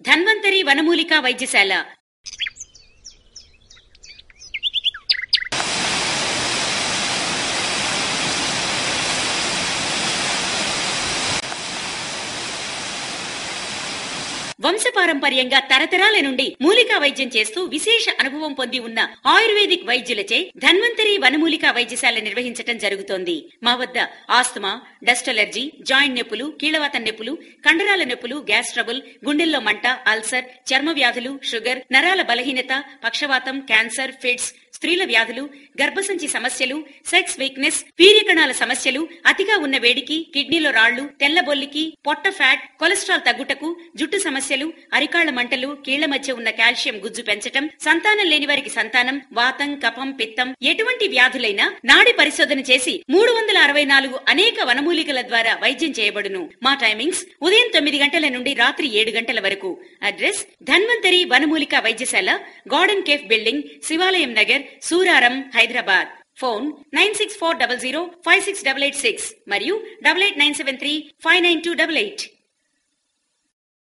ధన్వంతరి వనమూలికా వైద్యశాల. వంశపారంపర్యంగా తరతరాల నుండి మూలికా వైద్యం చేస్తూ విశేష అనుభవం పొంది ఉన్న ఆయుర్వేదిక్ వైద్యులచే ధన్వంతరి వనమూలికా వైద్యశాల నిర్వహించటం జరుగుతోంది. మా వద్ద ఆస్తమా, డస్ట్ అలర్జీ, జాయింట్ నొప్పులు, కీళ్లవాతం నొప్పులు, కండరాల నొప్పులు, గ్యాస్ ట్రబుల్, గుండెల్లో మంట, అల్సర్, చర్మ వ్యాధులు, షుగర్, నరాల బలహీనత, పక్షవాతం, క్యాన్సర్, ఫిట్స్, స్త్రీల వ్యాధులు, గర్భసంచి సమస్యలు, సెక్స్ వీక్నెస్, వీర్యకణాల సమస్యలు, అతిగా ఉన్న వేడికి, కిడ్నీలో రాళ్లు, తెల్లబొల్లికి, పొట్ట ఫ్యాట్, కొలెస్ట్రాల్ తగ్గుటకు, జుట్టు సమస్యలు, అరికాళ్ల మంటలు, కీళ్ల మధ్య ఉన్న కాల్షియం గుజ్జు పెంచటం, సంతానం లేని వారికి సంతానం, వాతం, కఫం, పిత్తం, ఎటువంటి వ్యాధులైనా నాడి పరిశోధన చేసి 364 అనేక వనమూలికల ద్వారా వైద్యం చేయబడును. మా టైమింగ్స్ ఉదయం 9 గంటల నుండి రాత్రి 7 గంటల వరకు. అడ్రస్ ధన్వంతరి వనమూలికా వైద్యశాల, గార్డెన్ కేఫ్ బిల్డింగ్, శివాలయం నగర్, సూరారం, హైదరాబాద్. ఫోన్ 9640056886 మరియు 8897359288.